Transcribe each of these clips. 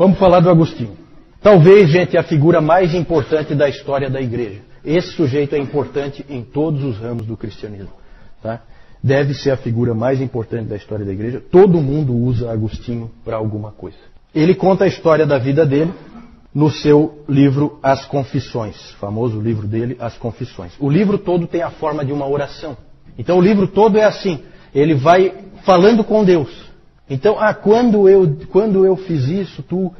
Vamos falar do Agostinho. Talvez, gente, a figura mais importante da história da igreja. Esse sujeito é importante em todos os ramos do cristianismo. Tá? Deve ser a figura mais importante da história da igreja. Todo mundo usa Agostinho para alguma coisa. Ele conta a história da vida dele no seu livro As Confissões. Famoso livro dele, As Confissões. O livro todo tem a forma de uma oração. Então o livro todo é assim. Ele vai falando com Deus. Então, quando eu fiz isso, tu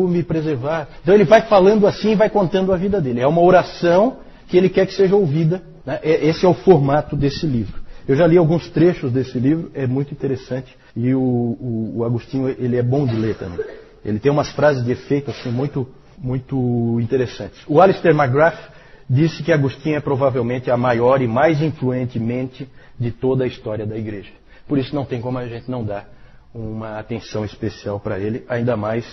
me preservar. Então ele vai falando assim e vai contando a vida dele. É uma oração que ele quer que seja ouvida. Né? Esse é o formato desse livro. Eu já li alguns trechos desse livro, é muito interessante. E o Agostinho, ele é bom de ler também. Ele tem umas frases de efeito assim, muito, muito interessantes. O Alistair McGrath disse que Agostinho é provavelmente a maior e mais influente mente de toda a história da igreja. Por isso não tem como a gente não dar uma atenção especial para ele, ainda mais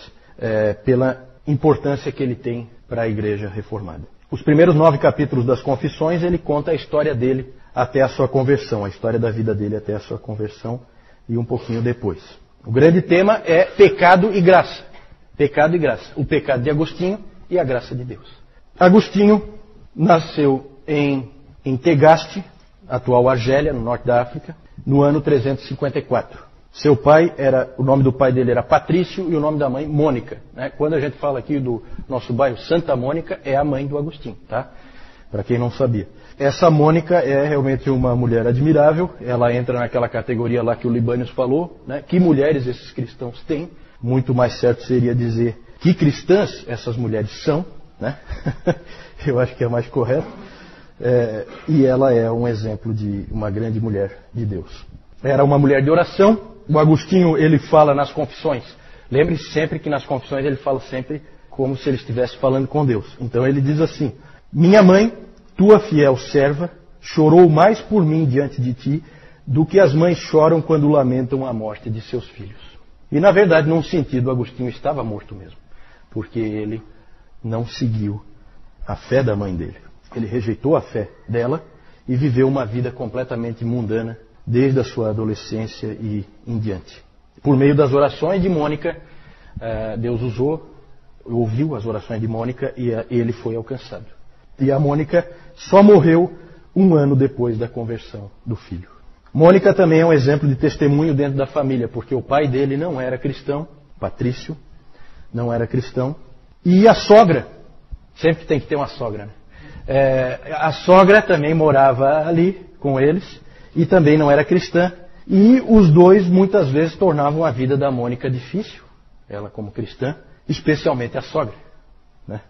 pela importância que ele tem para a igreja reformada. Os primeiros 9 capítulos das Confissões, ele conta a história dele até a sua conversão, a história da vida dele até a sua conversão e um pouquinho depois. O grande tema é pecado e graça. Pecado e graça. O pecado de Agostinho e a graça de Deus. Agostinho nasceu em Tegaste, atual Argélia, no norte da África, no ano 354. O nome do pai dele era Patrício e o nome da mãe Mônica. Né? Quando a gente fala aqui do nosso bairro Santa Mônica, é a mãe do Agostinho, tá? Para quem não sabia. Essa Mônica é realmente uma mulher admirável. Ela entra naquela categoria lá que o Libânios falou, né? Que mulheres esses cristãos têm? Muito mais certo seria dizer que cristãs essas mulheres são, né? Eu acho que é mais correto. E ela é um exemplo de uma grande mulher de Deus. Era uma mulher de oração. O Agostinho, ele fala nas Confissões. Lembre-se sempre que nas Confissões ele fala sempre como se ele estivesse falando com Deus. Então ele diz assim: minha mãe, tua fiel serva, chorou mais por mim diante de ti do que as mães choram quando lamentam a morte de seus filhos. E na verdade, num sentido, Agostinho estava morto mesmo. Porque ele não seguiu a fé da mãe dele. Ele rejeitou a fé dela e viveu uma vida completamente mundana desde a sua adolescência e em diante. Por meio das orações de Mônica, Deus ouviu as orações de Mônica e ele foi alcançado. E a Mônica só morreu 1 ano depois da conversão do filho. Mônica também é um exemplo de testemunho dentro da família, porque o pai dele não era cristão, Patrício não era cristão, e a sogra, sempre tem que ter uma sogra, né? A sogra também morava ali com eles, e também não era cristã, e os dois muitas vezes tornavam a vida da Mônica difícil, ela como cristã, especialmente a sogra, né?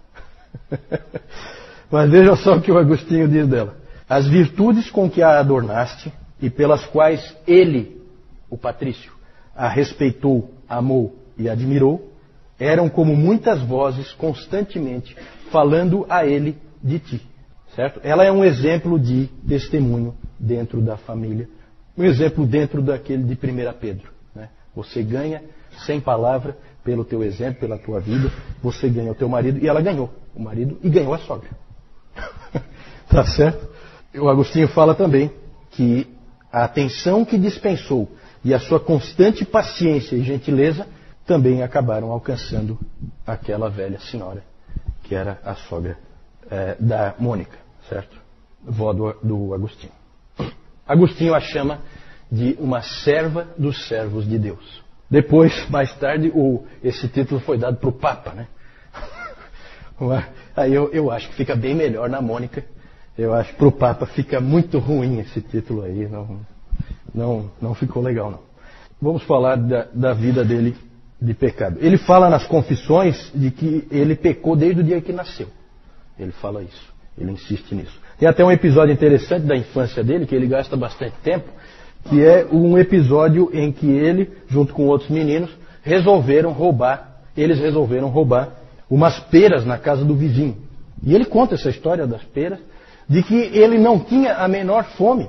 Mas veja só o que o Agostinho diz dela: as virtudes com que a adornaste e pelas quais ele, o Patrício, a respeitou, amou e admirou, eram como muitas vozes constantemente falando a ele de ti. Certo? Ela é um exemplo de testemunho dentro da família, um exemplo dentro daquele de 1 Pedro. Né? Você ganha sem palavra pelo teu exemplo, pela tua vida, você ganha o teu marido, e ela ganhou o marido e ganhou a sogra. Tá certo? O Agostinho fala também que a atenção que dispensou e a sua constante paciência e gentileza também acabaram alcançando aquela velha senhora, que era a sogra da Mônica, certo? Vó do Agostinho. Agostinho a chama de uma serva dos servos de Deus. Depois, mais tarde, esse título foi dado para o Papa, né? Aí eu acho que fica bem melhor na Mônica. Eu acho que para o Papa fica muito ruim esse título aí. Não ficou legal, não. Vamos falar da vida dele de pecado. Ele fala nas Confissões de que ele pecou desde o dia que nasceu. Ele fala isso. Ele insiste nisso. Tem até um episódio interessante da infância dele, que ele gasta bastante tempo, que é um episódio em que ele, junto com outros meninos, resolveram roubar umas peras na casa do vizinho. E ele conta essa história das peras, de que ele não tinha a menor fome.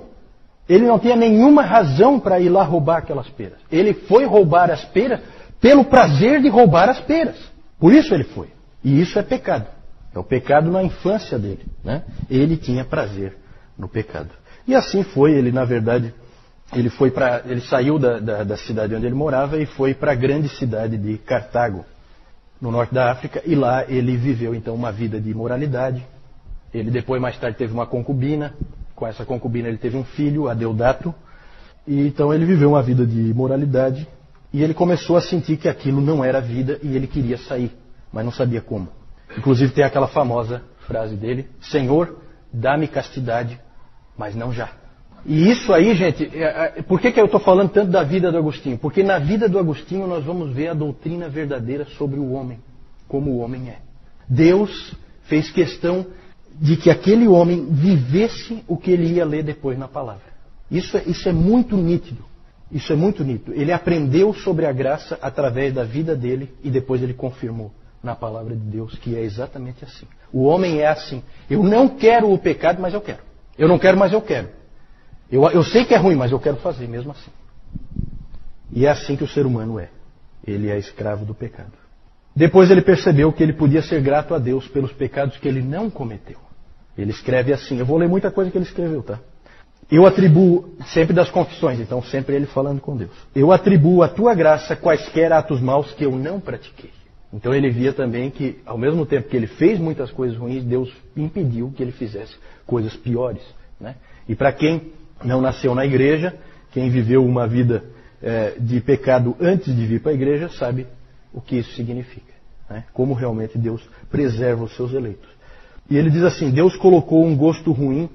Ele não tinha nenhuma razão para ir lá roubar aquelas peras. Ele foi roubar as peras pelo prazer de roubar as peras. Por isso ele foi. E isso é pecado. É o pecado na infância dele, né? Ele tinha prazer no pecado. E assim foi, ele na verdade, ele saiu da cidade onde ele morava e foi para a grande cidade de Cartago. no norte da África, e lá ele viveu então uma vida de imoralidade. Ele depois, mais tarde, teve uma concubina. Com essa concubina ele teve um filho, Adeodato. E então ele viveu uma vida de imoralidade. E ele começou a sentir que aquilo não era vida e ele queria sair, mas não sabia como. Inclusive tem aquela famosa frase dele: Senhor, dá-me castidade, mas não já. E isso aí, gente, por que eu estou falando tanto da vida do Agostinho? Porque na vida do Agostinho nós vamos ver a doutrina verdadeira sobre o homem, como o homem é. Deus fez questão de que aquele homem vivesse o que ele ia ler depois na palavra. Isso é muito nítido. Isso é muito nítido. Ele aprendeu sobre a graça através da vida dele e depois ele confirmou na palavra de Deus que é exatamente assim. O homem é assim. Eu não quero o pecado, mas eu quero. Eu não quero, mas eu quero. Eu sei que é ruim, mas eu quero fazer mesmo assim. E é assim que o ser humano é. Ele é escravo do pecado. Depois ele percebeu que ele podia ser grato a Deus pelos pecados que ele não cometeu. Ele escreve assim. Eu vou ler muita coisa que ele escreveu, tá? Eu atribuo, sempre das confissões, então sempre ele falando com Deus. Eu atribuo à tua graça quaisquer atos maus que eu não pratiquei. Então ele via também que, ao mesmo tempo que ele fez muitas coisas ruins, Deus impediu que ele fizesse coisas piores, né? E para quem não nasceu na igreja, quem viveu uma vida de pecado antes de vir para a igreja, sabe o que isso significa, né? Como realmente Deus preserva os seus eleitos. E ele diz assim: Deus colocou um gosto ruim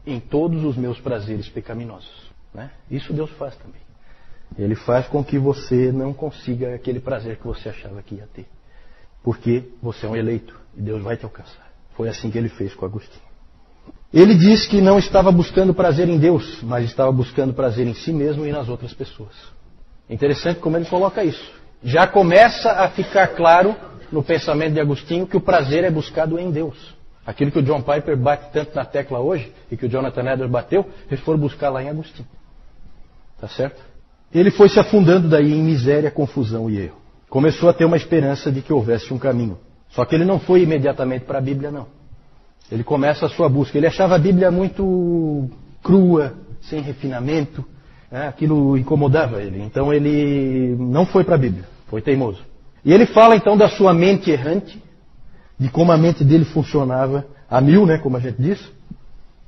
em todos os meus prazeres pecaminosos, né? Isso Deus faz também. Ele faz com que você não consiga aquele prazer que você achava que ia ter. Porque você é um eleito e Deus vai te alcançar. Foi assim que ele fez com Agostinho. Ele diz que não estava buscando prazer em Deus, mas estava buscando prazer em si mesmo e nas outras pessoas. Interessante como ele coloca isso. Já começa a ficar claro no pensamento de Agostinho que o prazer é buscado em Deus. Aquilo que o John Piper bate tanto na tecla hoje, e que o Jonathan Edwards bateu, eles foram buscar lá em Agostinho. Tá certo? Ele foi se afundando daí em miséria, confusão e erro. Começou a ter uma esperança de que houvesse um caminho. Só que ele não foi imediatamente para a Bíblia, não. Ele começa a sua busca. Ele achava a Bíblia muito crua, sem refinamento. Aquilo incomodava ele. Então ele não foi para a Bíblia. Foi teimoso. E ele fala então da sua mente errante, de como a mente dele funcionava a mil, né, como a gente diz.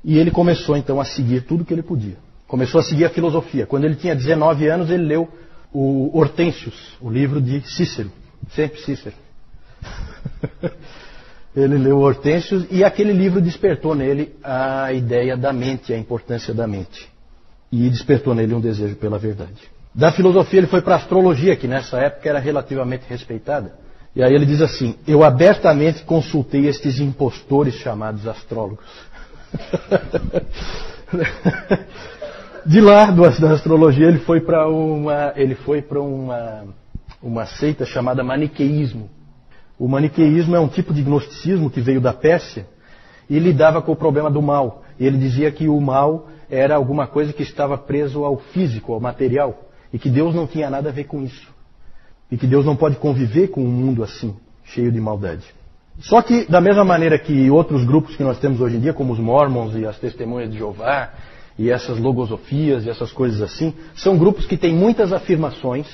E ele começou então a seguir tudo que ele podia. Começou a seguir a filosofia. Quando ele tinha 19 anos, ele leu o Hortensius, o livro de Cícero. Sempre Cícero. Ele leu o Hortensius e aquele livro despertou nele a ideia da mente, a importância da mente. E despertou nele um desejo pela verdade. Da filosofia ele foi para a astrologia, que nessa época era relativamente respeitada. E aí ele diz assim: eu abertamente consultei estes impostores chamados astrólogos. De lá, da astrologia, ele foi para uma seita chamada maniqueísmo. O maniqueísmo é um tipo de gnosticismo que veio da Pérsia e lidava com o problema do mal. E ele dizia que o mal era alguma coisa que estava preso ao físico, ao material, e que Deus não tinha nada a ver com isso. E que Deus não pode conviver com um mundo assim, cheio de maldade. Só que, da mesma maneira que outros grupos que nós temos hoje em dia, como os Mormons e as Testemunhas de Jeová, e essas logosofias e essas coisas assim, são grupos que têm muitas afirmações,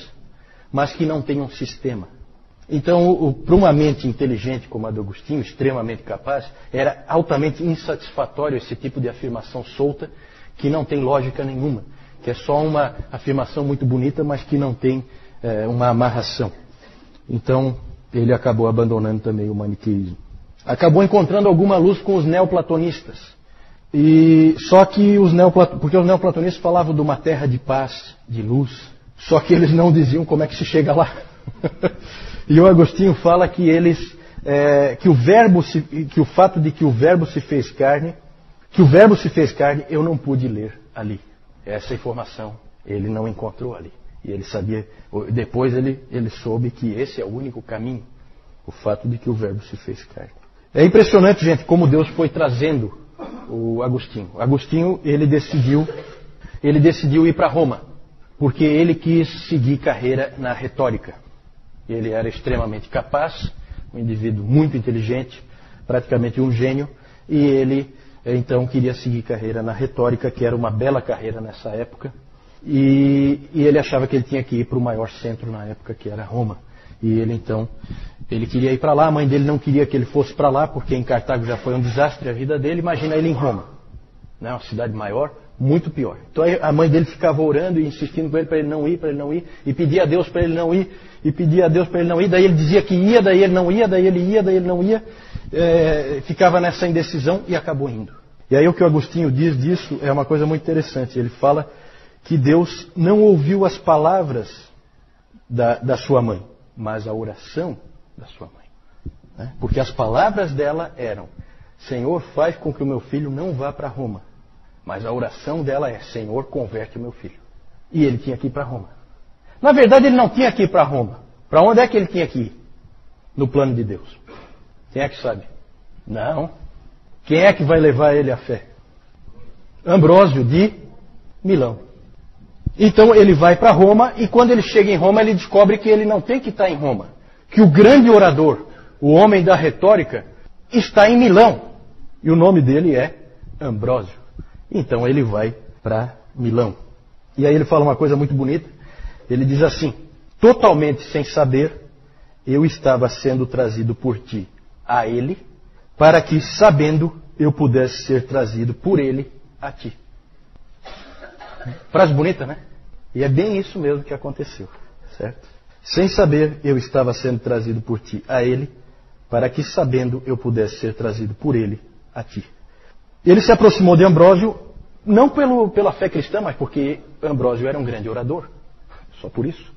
mas que não têm um sistema. Então, para uma mente inteligente como a de Agostinho, extremamente capaz, era altamente insatisfatório esse tipo de afirmação solta, que não tem lógica nenhuma, que é só uma afirmação muito bonita, mas que não tem uma amarração. Então, ele acabou abandonando também o maniqueísmo. Acabou encontrando alguma luz com os neoplatonistas. Só que porque os neoplatonistas falavam de uma terra de paz, de luz, só que eles não diziam como é que se chega lá. E o Agostinho fala que que o fato de que o verbo se fez carne, eu não pude ler ali. Essa informação ele não encontrou ali. E ele sabia, depois ele soube que esse é o único caminho, o fato de que o verbo se fez carne. É impressionante, gente, como Deus foi trazendo o Agostinho. Agostinho, ele decidiu ir para Roma, porque ele quis seguir carreira na retórica. Ele era extremamente capaz, um indivíduo muito inteligente, praticamente um gênio, e ele então queria seguir carreira na retórica, que era uma bela carreira nessa época, e ele achava que ele tinha que ir para o maior centro na época, que era Roma. E ele então Ele queria ir para lá, a mãe dele não queria que ele fosse para lá, porque em Cartago já foi um desastre a vida dele. Imagina ele em Roma, né? Uma cidade maior, muito pior. Então a mãe dele ficava orando e insistindo com ele para ele não ir, e pedia a Deus para ele não ir, e pedia a Deus para ele não ir. Daí ele dizia que ia, daí ele não ia, daí ele ia, daí ele não ia. Ficava nessa indecisão e acabou indo. E aí o que o Agostinho diz disso é uma coisa muito interessante. Ele fala que Deus não ouviu as palavras da sua mãe, mas a oração da sua mãe, né? Porque as palavras dela eram: Senhor, faz com que o meu filho não vá para Roma. Mas a oração dela é: Senhor, converte o meu filho. E ele tinha que ir para Roma. Na verdade, ele não tinha que ir para Roma. Para onde é que ele tinha que ir? No plano de Deus. Quem é que sabe? Não. Quem é que vai levar ele à fé? Ambrósio de Milão. Então ele vai para Roma, e quando ele chega em Roma, ele descobre que ele não tem que estar em Roma. Que o grande orador, o homem da retórica, está em Milão. E o nome dele é Ambrósio. Então ele vai para Milão. E aí ele fala uma coisa muito bonita. Ele diz assim: totalmente sem saber, eu estava sendo trazido por ti a ele, para que, sabendo, eu pudesse ser trazido por ele a ti. Frase bonita, né? E é bem isso mesmo que aconteceu, certo? Sem saber, eu estava sendo trazido por ti a ele, para que, sabendo, eu pudesse ser trazido por ele a ti. Ele se aproximou de Ambrósio, não pela fé cristã, mas porque Ambrósio era um grande orador. Só por isso.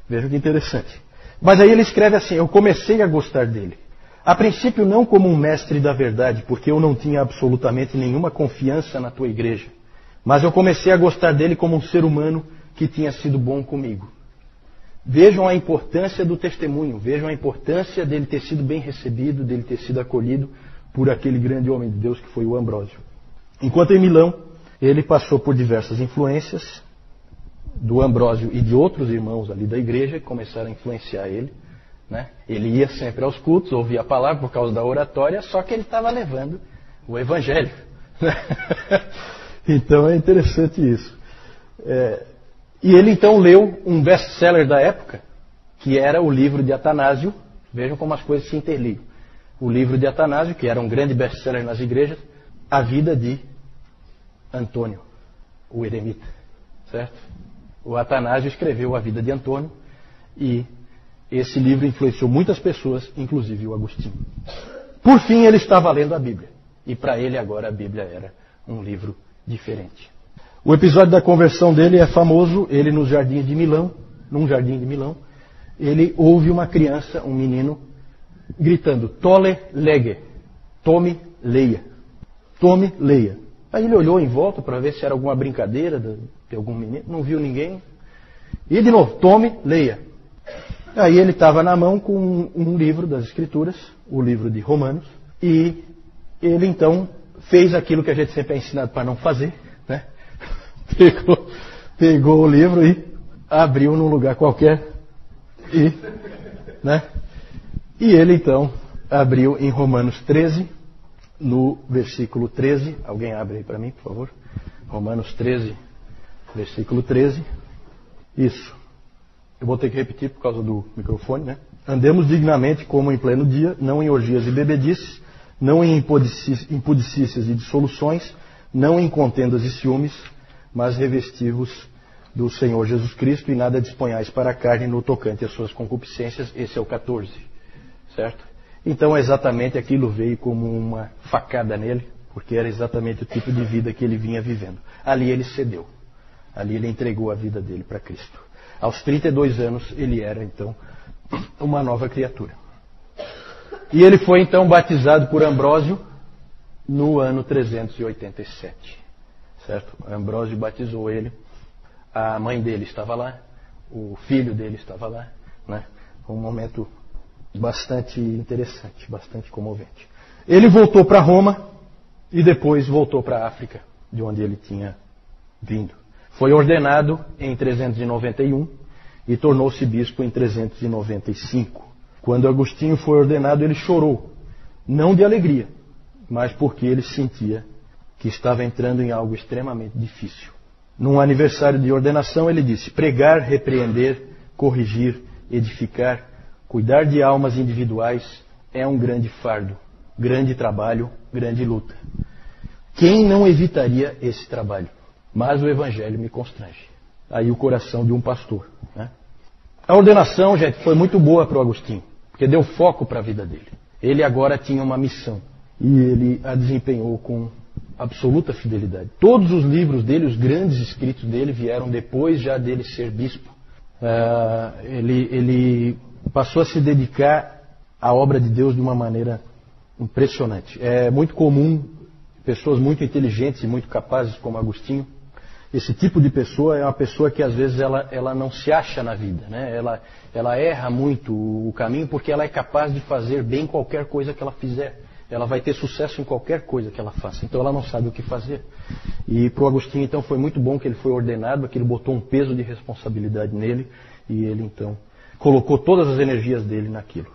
Veja que interessante. Mas aí ele escreve assim: eu comecei a gostar dele. A princípio não como um mestre da verdade, porque eu não tinha absolutamente nenhuma confiança na tua igreja. Mas eu comecei a gostar dele como um ser humano que tinha sido bom comigo. Vejam a importância do testemunho, vejam a importância dele ter sido bem recebido, dele ter sido acolhido por aquele grande homem de Deus que foi o Ambrósio. Enquanto em Milão, ele passou por diversas influências do Ambrósio e de outros irmãos ali da igreja que começaram a influenciar ele, né? Ele ia sempre aos cultos, ouvia a palavra por causa da oratória, só que ele estava levando o evangelho. Então é interessante isso. E ele então leu um best-seller da época, que era o livro de Atanásio. Vejam como as coisas se interligam. O livro de Atanásio, que era um grande best-seller nas igrejas, a vida de Antônio, o eremita. Certo? O Atanásio escreveu a vida de Antônio, e esse livro influenciou muitas pessoas, inclusive o Agostinho. Por fim, ele estava lendo a Bíblia. E para ele agora a Bíblia era um livro diferente. O episódio da conversão dele é famoso. Ele num jardim de Milão, ele ouve uma criança, um menino, gritando: Tole lege, tome, leia. Tome, leia. Aí ele olhou em volta para ver se era alguma brincadeira de algum menino, não viu ninguém. E de novo: tome, leia. Aí ele estava na mão com um livro das Escrituras, o livro de Romanos, e ele então fez aquilo que a gente sempre é ensinado para não fazer, né? Pegou o livro e abriu num lugar qualquer, né? E ele então abriu em Romanos 13, no versículo 13. Alguém abre aí para mim, por favor? Romanos 13, versículo 13. Isso. Eu vou ter que repetir por causa do microfone, né? Andemos dignamente como em pleno dia, não em orgias e bebedices, não em impudicícias e dissoluções, não em contendas e ciúmes, mas revestivos do Senhor Jesus Cristo, e nada disponhais para a carne no tocante às suas concupiscências. Esse é o 14, certo? Então exatamente aquilo veio como uma facada nele, porque era exatamente o tipo de vida que ele vinha vivendo. Ali ele cedeu, ali ele entregou a vida dele para Cristo. Aos 32 anos ele era então uma nova criatura. E ele foi então batizado por Ambrósio no ano 387. Certo? Ambrósio batizou ele. A mãe dele estava lá, o filho dele estava lá, né? Um momento bastante interessante, bastante comovente. Ele voltou para Roma e depois voltou para a África, de onde ele tinha vindo. Foi ordenado em 391 e tornou-se bispo em 395. Quando Agostinho foi ordenado, ele chorou, não de alegria, mas porque ele sentia que estava entrando em algo extremamente difícil. Num aniversário de ordenação, ele disse: pregar, repreender, corrigir, edificar, Cuidar de almas individuais é um grande fardo, grande trabalho, grande luta. Quem não evitaria esse trabalho? Mas o Evangelho me constrange. Aí o coração de um pastor, né? A ordenação, gente, foi muito boa para o Agostinho, porque deu foco para a vida dele. Ele agora tinha uma missão e ele a desempenhou com absoluta fidelidade. Todos os livros dele, os grandes escritos dele, vieram depois já dele ser bispo. Ele passou a se dedicar à obra de Deus de uma maneira impressionante. É muito comum pessoas muito inteligentes e muito capazes como Agostinho. Esse tipo de pessoa é uma pessoa que às vezes ela não se acha na vida, né? Ela erra muito o caminho porque ela é capaz de fazer bem qualquer coisa que ela fizer. Ela vai ter sucesso em qualquer coisa que ela faça. Então ela não sabe o que fazer. E para o Agostinho então foi muito bom que ele foi ordenado, que ele botou um peso de responsabilidade nele e ele então colocou todas as energias dele naquilo.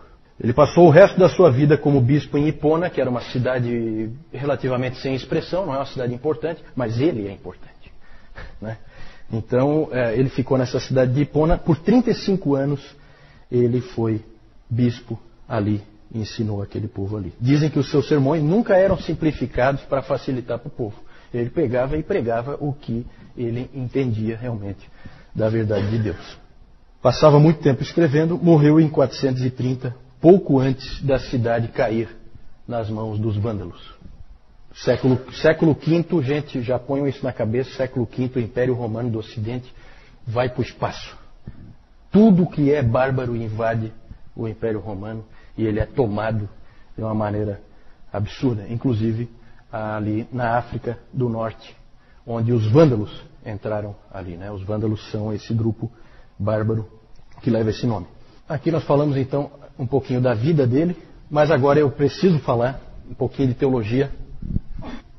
Ele passou o resto da sua vida como bispo em Hipona, que era uma cidade relativamente sem expressão, não é uma cidade importante, mas ele é importante, né? Então ele ficou nessa cidade de Hipona por 35 anos. Ele foi bispo ali, ensinou aquele povo ali. Dizem que os seus sermões nunca eram simplificados para facilitar para o povo. Ele pegava e pregava o que ele entendia realmente da verdade de Deus. Passava muito tempo escrevendo, morreu em 430, pouco antes da cidade cair nas mãos dos vândalos. Século V, gente, já ponham isso na cabeça, século V, o Império Romano do Ocidente vai para o espaço. Tudo que é bárbaro invade o Império Romano e ele é tomado de uma maneira absurda, inclusive ali na África do Norte, onde os vândalos entraram ali, né? Os vândalos são esse grupo bárbaro que leva esse nome. Aqui nós falamos então um pouquinho da vida dele, mas agora eu preciso falar um pouquinho de teologia,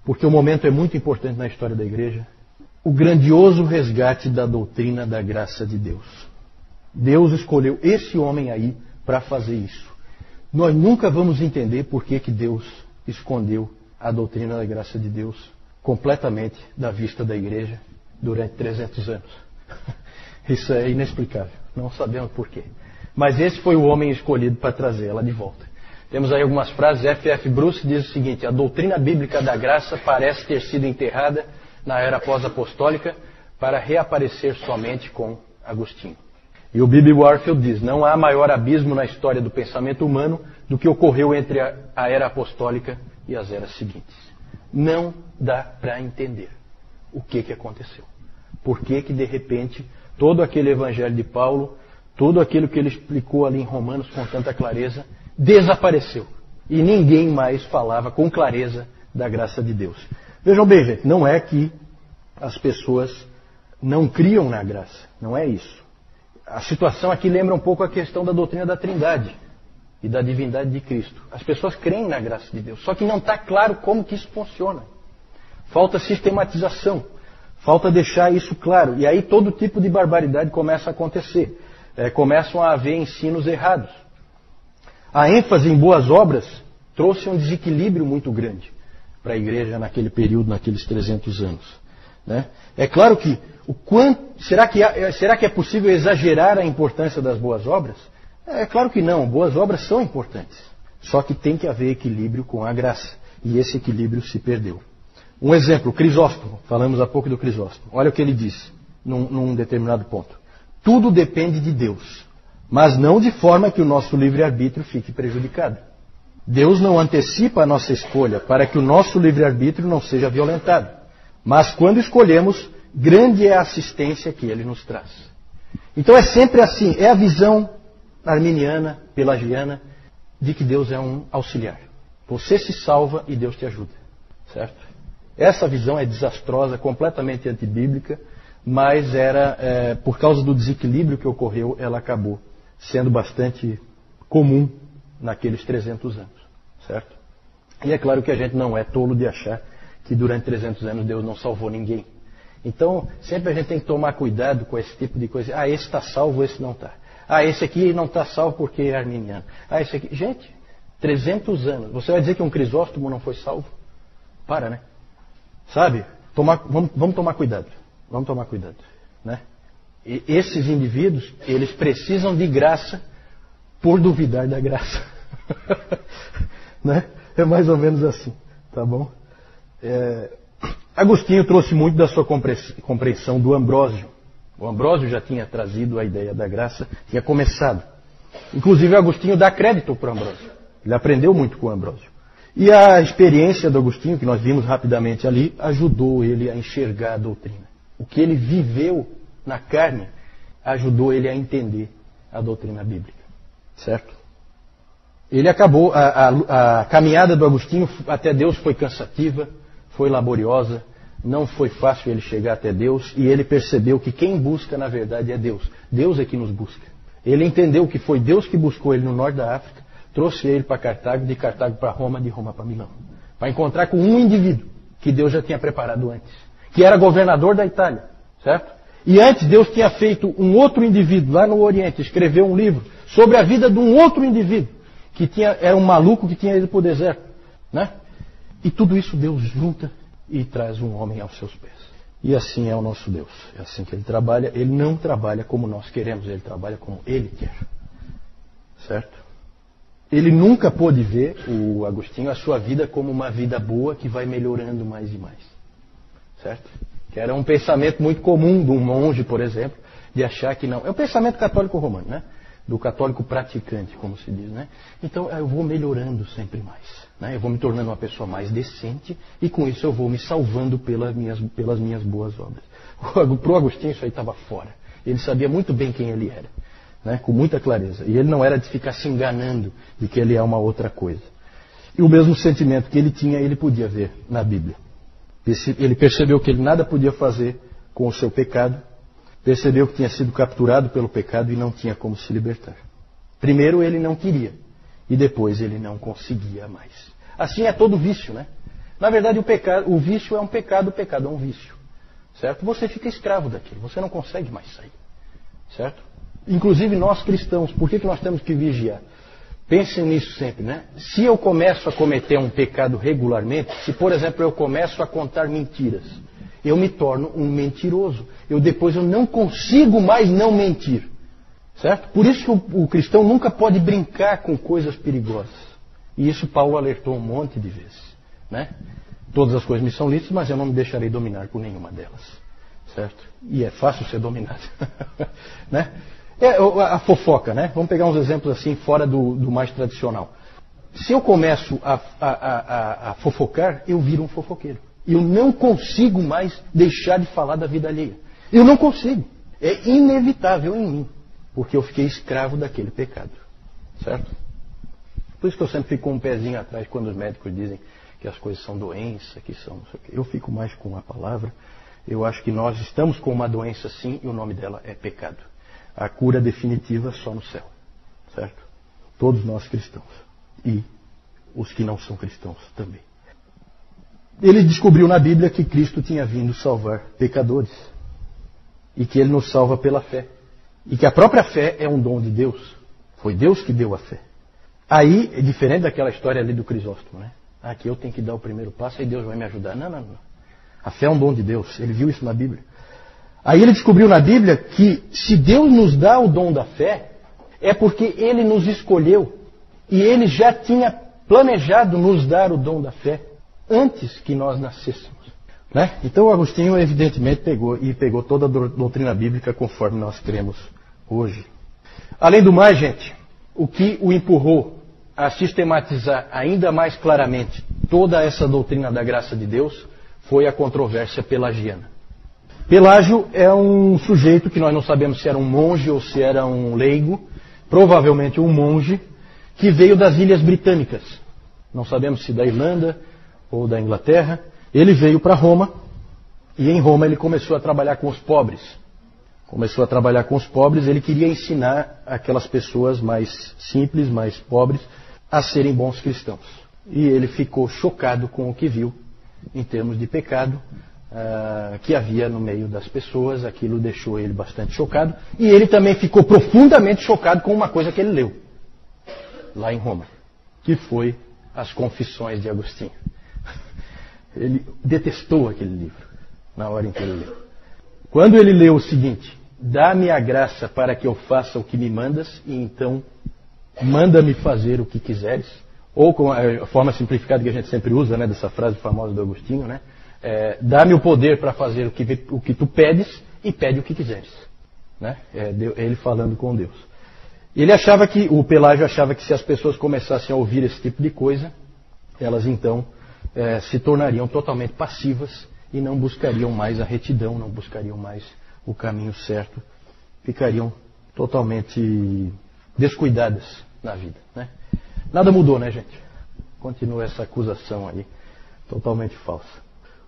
porque o momento é muito importante na história da igreja. O grandioso resgate da doutrina da graça de Deus. Deus escolheu esse homem aí para fazer isso. Nós nunca vamos entender por que Deus escondeu a doutrina da graça de Deus completamente da vista da igreja durante 300 anos. Isso é inexplicável. Não sabemos por quê. Mas esse foi o homem escolhido para trazê-la de volta. Temos aí algumas frases. F.F. Bruce diz o seguinte: a doutrina bíblica da graça parece ter sido enterrada na era pós-apostólica para reaparecer somente com Agostinho. E o B.B. Warfield diz: não há maior abismo na história do pensamento humano do que ocorreu entre a era apostólica e as eras seguintes. Não dá para entender o que aconteceu. Por que de repente todo aquele evangelho de Paulo, tudo aquilo que ele explicou ali em Romanos com tanta clareza, desapareceu. E ninguém mais falava com clareza da graça de Deus. Vejam bem, gente, não é que as pessoas não criam na graça. Não é isso. A situação aqui lembra um pouco a questão da doutrina da Trindade e da divindade de Cristo. As pessoas creem na graça de Deus, só que não está claro como que isso funciona. Falta sistematização, falta deixar isso claro. E aí todo tipo de barbaridade começa a acontecer. Começam a haver ensinos errados. A ênfase em boas obras trouxe um desequilíbrio muito grande para a igreja naquele período, naqueles 300 anos, né? É claro que será que é possível exagerar a importância das boas obras? É claro que não. Boas obras são importantes. Só que tem que haver equilíbrio com a graça. E esse equilíbrio se perdeu. Um exemplo, Crisóstomo. Falamos há pouco do Crisóstomo. Olha o que ele diz num determinado ponto. Tudo depende de Deus, mas não de forma que o nosso livre-arbítrio fique prejudicado. Deus não antecipa a nossa escolha para que o nosso livre-arbítrio não seja violentado. Mas quando escolhemos, grande é a assistência que Ele nos traz. Então é sempre assim, é a visão arminiana, pelagiana, de que Deus é um auxiliar. Você se salva e Deus te ajuda, certo? Essa visão é desastrosa, completamente antibíblica, mas por causa do desequilíbrio que ocorreu, ela acabou sendo bastante comum naqueles 300 anos, certo? E é claro que a gente não é tolo de achar que durante 300 anos Deus não salvou ninguém. Então, sempre a gente tem que tomar cuidado com esse tipo de coisa. Ah, esse está salvo, esse não está. Ah, esse aqui não está salvo porque é arminiano. Ah, esse aqui... Gente, 300 anos. Você vai dizer que um Crisóstomo não foi salvo? Para, né? Sabe? Vamos tomar cuidado. Vamos tomar cuidado, né? E esses indivíduos, eles precisam de graça por duvidar da graça. Né? É mais ou menos assim, tá bom? Agostinho trouxe muito da sua compreensão do Ambrósio. O Ambrósio já tinha trazido a ideia da graça, tinha começado. Inclusive, Agostinho dá crédito para o Ambrósio. Ele aprendeu muito com o Ambrósio. E a experiência do Agostinho, que nós vimos rapidamente ali, ajudou ele a enxergar a doutrina. O que ele viveu na carne ajudou ele a entender a doutrina bíblica. Certo? Ele acabou, a caminhada do Agostinho até Deus foi cansativa, foi laboriosa, não foi fácil ele chegar até Deus, e ele percebeu que quem busca na verdade é Deus. Deus é que nos busca. Ele entendeu que foi Deus que buscou ele no norte da África, trouxe ele para Cartago, de Cartago para Roma, de Roma para Milão. Para encontrar com um indivíduo que Deus já tinha preparado antes, que era governador da Itália, certo? E antes Deus tinha feito um outro indivíduo lá no Oriente, escreveu um livro sobre a vida de um outro indivíduo, que era um maluco que tinha ido para o deserto, né? E tudo isso Deus junta e traz um homem aos seus pés. E assim é o nosso Deus. É assim que Ele trabalha. Ele não trabalha como nós queremos, Ele trabalha como Ele quer. Certo? Ele nunca pôde ver, o Agostinho, a sua vida como uma vida boa que vai melhorando mais e mais. Certo? Que era um pensamento muito comum de um monge, por exemplo, de achar que não. É o pensamento católico romano, né? Do católico praticante, como se diz, né? Então eu vou melhorando sempre mais, né? Eu vou me tornando uma pessoa mais decente e com isso eu vou me salvando pelas minhas boas obras. Para o Agostinho isso aí estava fora. Ele sabia muito bem quem ele era, né? Com muita clareza. E ele não era de ficar se enganando de que ele é uma outra coisa. E o mesmo sentimento que ele tinha, ele podia ver na Bíblia. Ele percebeu que ele nada podia fazer com o seu pecado. Percebeu que tinha sido capturado pelo pecado e não tinha como se libertar. Primeiro ele não queria e depois ele não conseguia mais. Assim é todo vício, né? Na verdade o vício é um pecado, o pecado é um vício. Certo? Você fica escravo daquilo, você não consegue mais sair. Certo? Inclusive nós cristãos, por que nós temos que vigiar? Pensem nisso sempre, né? Se eu começo a cometer um pecado regularmente, se por exemplo eu começo a contar mentiras, eu me torno um mentiroso. Depois eu não consigo mais não mentir. Certo? Por isso que o cristão nunca pode brincar com coisas perigosas. E isso Paulo alertou um monte de vezes. Né? Todas as coisas me são lícitas, mas eu não me deixarei dominar por nenhuma delas. Certo? E é fácil ser dominado. Né? A fofoca, né? Vamos pegar uns exemplos assim, fora do mais tradicional. Se eu começo a fofocar, eu viro um fofoqueiro. Eu não consigo mais deixar de falar da vida alheia. Eu não consigo. É inevitável em mim. Porque eu fiquei escravo daquele pecado. Certo? Por isso que eu sempre fico com um pezinho atrás quando os médicos dizem que as coisas são doença, que são não sei o quê. Eu fico mais com a palavra. Eu acho que nós estamos com uma doença sim e o nome dela é pecado. A cura definitiva só no céu. Certo? Todos nós cristãos. E os que não são cristãos também. Ele descobriu na Bíblia que Cristo tinha vindo salvar pecadores. E que Ele nos salva pela fé. E que a própria fé é um dom de Deus. Foi Deus que deu a fé. Aí, é diferente daquela história ali do Crisóstomo, né? Que eu tenho que dar o primeiro passo e Deus vai me ajudar. Não. A fé é um dom de Deus. Ele viu isso na Bíblia. Aí ele descobriu na Bíblia que se Deus nos dá o dom da fé, é porque Ele nos escolheu. E Ele já tinha planejado nos dar o dom da fé antes que nós nascêssemos. Né? Então o Agostinho evidentemente pegou toda a doutrina bíblica conforme nós cremos hoje. Além do mais, gente, o que o empurrou a sistematizar ainda mais claramente toda essa doutrina da graça de Deus foi a controvérsia pelagiana. Pelágio é um sujeito que nós não sabemos se era um monge ou se era um leigo, provavelmente um monge, que veio das Ilhas Britânicas. Não sabemos se da Irlanda ou da Inglaterra. Ele veio para Roma e em Roma ele começou a trabalhar com os pobres. Ele queria ensinar aquelas pessoas mais simples, mais pobres, a serem bons cristãos. E ele ficou chocado com o que viu em termos de pecado que havia no meio das pessoas. Aquilo deixou ele bastante chocado. E ele também ficou profundamente chocado com uma coisa que ele leu lá em Roma, que foi as Confissões de Agostinho. Ele detestou aquele livro na hora em que ele leu. Quando ele leu o seguinte: dá-me a graça para que eu faça o que me mandas, e então manda-me fazer o que quiseres, ou com a forma simplificada que a gente sempre usa, né, dessa frase famosa do Agostinho, né, dá-me o poder para fazer o que tu pedes e pede o que quiseres. Né? Ele falando com Deus. O Pelágio achava que se as pessoas começassem a ouvir esse tipo de coisa, elas então se tornariam totalmente passivas e não buscariam mais a retidão, não buscariam mais o caminho certo, ficariam totalmente descuidadas na vida. Né? Nada mudou, né, gente? Continua essa acusação aí, totalmente falsa.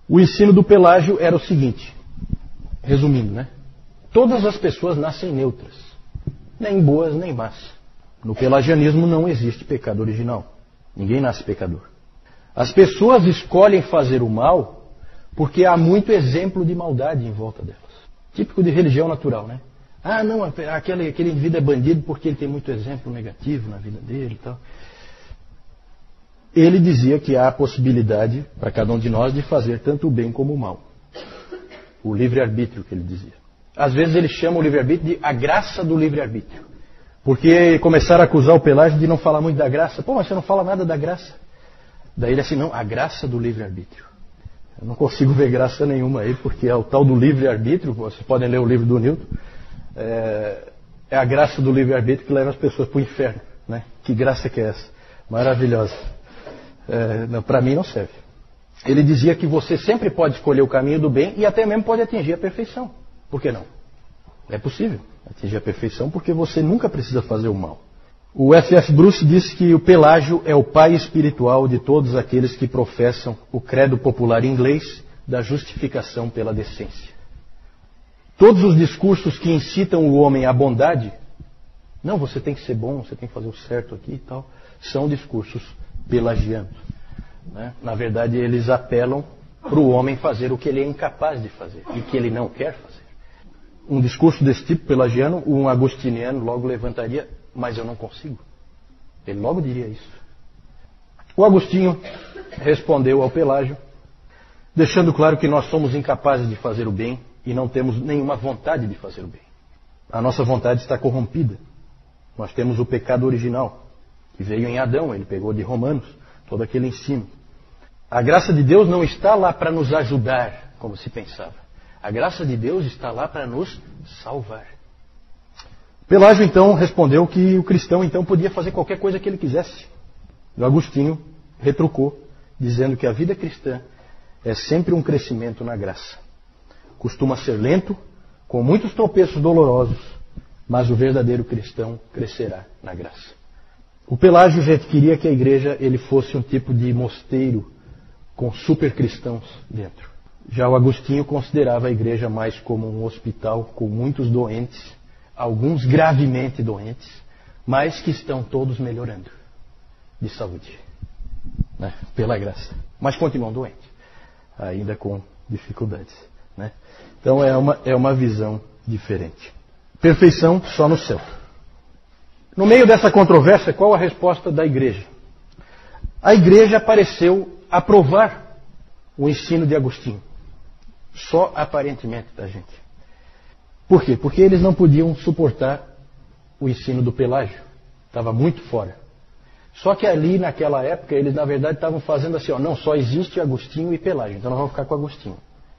O ensino do Pelágio era o seguinte, resumindo, né? Todas as pessoas nascem neutras, nem boas nem más. No pelagianismo não existe pecado original. Ninguém nasce pecador. As pessoas escolhem fazer o mal porque há muito exemplo de maldade em volta delas. Típico de religião natural, né? Ah, não, aquele indivíduo é bandido porque ele tem muito exemplo negativo na vida dele e tal. Ele dizia que há a possibilidade para cada um de nós de fazer tanto o bem como o mal. O livre-arbítrio que ele dizia. Às vezes ele chama o livre-arbítrio de a graça do livre-arbítrio. Porque começaram a acusar o Pelágio de não falar muito da graça. Pô, mas você não fala nada da graça. Daí ele assim, não, a graça do livre-arbítrio. Eu não consigo ver graça nenhuma aí, porque é o tal do livre-arbítrio, vocês podem ler o livro do Newton, é a graça do livre-arbítrio que leva as pessoas para o inferno. Né? Que graça que é essa? Maravilhosa. Para mim não serve. Ele dizia que você sempre pode escolher o caminho do bem e até mesmo pode atingir a perfeição. Por que não? É possível atingir a perfeição porque você nunca precisa fazer o mal. O F.F. Bruce disse que o Pelágio é o pai espiritual de todos aqueles que professam o credo popular inglês da justificação pela decência. Todos os discursos que incitam o homem à bondade, não, você tem que ser bom, você tem que fazer o certo aqui e tal, são discursos pelagianos. Né? Na verdade, eles apelam para o homem fazer o que ele é incapaz de fazer e que ele não quer fazer. Um discurso desse tipo pelagiano, um agostiniano logo levantaria, mas eu não consigo. Ele logo diria isso. O Agostinho respondeu ao Pelágio, deixando claro que nós somos incapazes de fazer o bem e não temos nenhuma vontade de fazer o bem. A nossa vontade está corrompida. Nós temos o pecado original, que veio em Adão, ele pegou de Romanos, todo aquele ensino. A graça de Deus não está lá para nos ajudar, como se pensava. A graça de Deus está lá para nos salvar. Pelágio então respondeu que o cristão então podia fazer qualquer coisa que ele quisesse. O Agostinho retrucou, dizendo que a vida cristã é sempre um crescimento na graça. Costuma ser lento, com muitos tropeços dolorosos, mas o verdadeiro cristão crescerá na graça. O Pelágio, gente, queria que a igreja ele fosse um tipo de mosteiro com super cristãos dentro. Já o Agostinho considerava a igreja mais como um hospital com muitos doentes, alguns gravemente doentes, mas que estão todos melhorando de saúde, né? Pela graça. Mas continuam doentes, ainda com dificuldades. Né? Então é uma visão diferente. Perfeição só no céu. No meio dessa controvérsia, qual a resposta da igreja? A igreja pareceu aprovar o ensino de Agostinho. Só aparentemente, tá, gente? Por quê? Porque eles não podiam suportar o ensino do Pelágio. Estava muito fora. Só que ali, naquela época, eles na verdade estavam fazendo assim, ó, não, só existe Agostinho e Pelágio, então nós vamos ficar com Agostinho.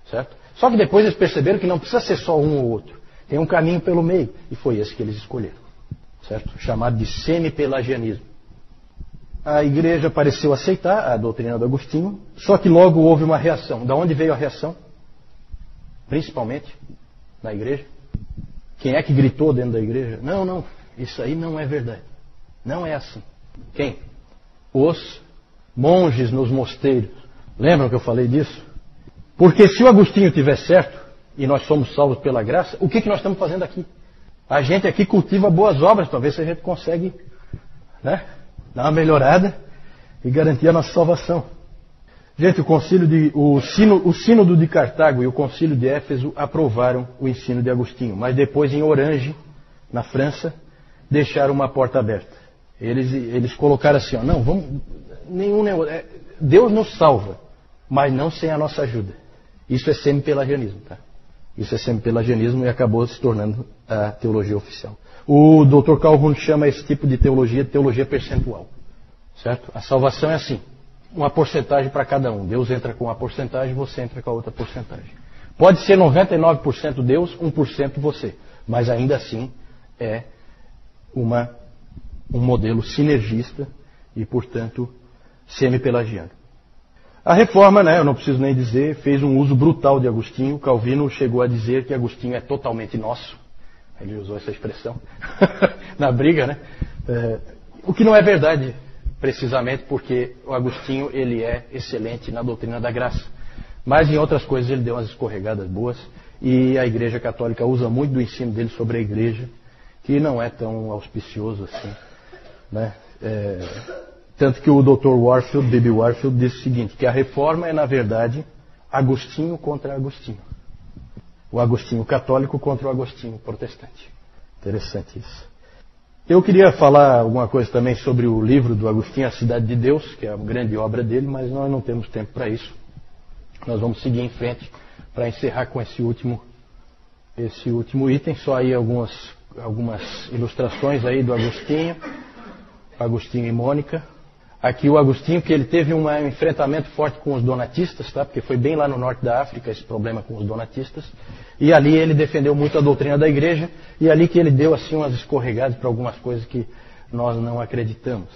Certo? Só que depois eles perceberam que não precisa ser só um ou outro. Tem um caminho pelo meio. E foi esse que eles escolheram. Certo? Chamado de semi-pelagianismo. A igreja pareceu aceitar a doutrina do Agostinho, só que logo houve uma reação. Da onde veio a reação? Principalmente na igreja. Quem é que gritou dentro da igreja? Não, isso aí não é verdade. Não é assim. Quem? Os monges nos mosteiros. Lembram que eu falei disso? Porque se o Agostinho tiver certo, e nós somos salvos pela graça, o que nós estamos fazendo aqui? A gente aqui cultiva boas obras para ver se a gente consegue, né, dar uma melhorada e garantir a nossa salvação. Gente, o sínodo de Cartago e o concílio de Éfeso aprovaram o ensino de Agostinho, mas depois em Orange, na França, deixaram uma porta aberta. Eles colocaram assim, ó, não, Deus nos salva, mas não sem a nossa ajuda. Isso é semi-pelagianismo, tá? Isso é semi-pelagianismo e acabou se tornando a teologia oficial. O Dr. Calhoun chama esse tipo de teologia percentual. Certo? A salvação é assim, uma porcentagem para cada um. Deus entra com uma porcentagem, você entra com a outra porcentagem. Pode ser 99% Deus, 1% você. Mas ainda assim é um modelo sinergista e, portanto, semi-pelagiano. A reforma, eu não preciso nem dizer, fez um uso brutal de Agostinho. Calvino chegou a dizer que Agostinho é totalmente nosso. Ele usou essa expressão na briga, o que não é verdade, precisamente porque o Agostinho ele é excelente na doutrina da graça. Mas em outras coisas ele deu umas escorregadas boas e a Igreja Católica usa muito do ensino dele sobre a Igreja, que não é tão auspicioso assim. Tanto que o Dr. Warfield, B.B. Warfield, disse o seguinte, que a reforma é, na verdade, Agostinho contra Agostinho. O Agostinho católico contra o Agostinho protestante. Interessante isso. Eu queria falar alguma coisa também sobre o livro do Agostinho, A Cidade de Deus, que é a grande obra dele, mas nós não temos tempo para isso. Nós vamos seguir em frente para encerrar com esse último item. Só aí algumas ilustrações aí do Agostinho e Mônica. Aqui o Agostinho, que ele teve um enfrentamento forte com os donatistas, porque foi bem lá no norte da África esse problema com os donatistas. E ali ele defendeu muito a doutrina da igreja, e ali que ele deu assim umas escorregadas para algumas coisas que nós não acreditamos.